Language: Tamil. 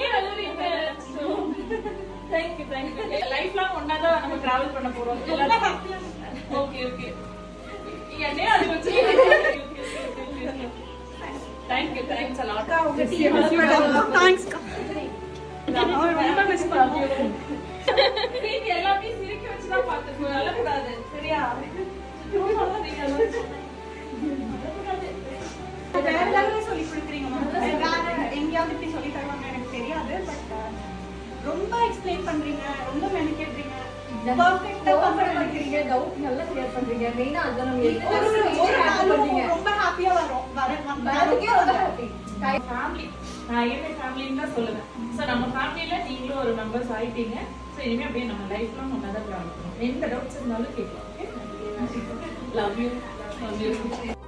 ஏன் அழுறீங்க? Thank you. லைஃப் லாங் ஒண்ணா தான் நம்ம டிராவல் பண்ண போறோம். ஓகே. என்னைய அழுக வச்சிருக்கீங்க. Thanks a lot. உங்க டீம் தேங்க்ஸ் ரொம்ப மிஸ் பண்ணுவோம். நீங்க எல்லாத்தையும் சிரிக்க வச்சு தான் பாத்துக்கணும். அழக்கூடாது. சரியா? வேற லெவல்ல சொல்லி கொடுக்குறீங்க வேற எங்கேயாவது இப்படி சொல்லி தருவாங்க எனக்கு தெரியாது பட் ரொம்ப எக்ஸ்பிளைன் பண்றீங்க ரொம்ப மெனக்கெடுறீங்க பெர்ஃபெக்ட்டா பண்றீங்க டவுட் நல்லா கிளியர் பண்றீங்க மெயினா அத நம்ம ரொம்ப ஹாப்பியா வரோம் அதுக்கே ரொம்ப ஹாப்பி ஃபேமிலி நான் என்ன ஃபேமிலின்னு தான் சொல்லுவேன். ஸோ நம்ம ஃபேமிலியில நீங்களும் ஒரு மெம்பர்ஸ் ஆயிட்டீங்க. ஸோ இனிமே அப்படியே நம்ம லைஃப் லாங் ஒன்னா தான் ட்ராவல் பண்ணுவோம். எந்த டவுட்ஸ் இருந்தாலும் கேட்கலாம். Love you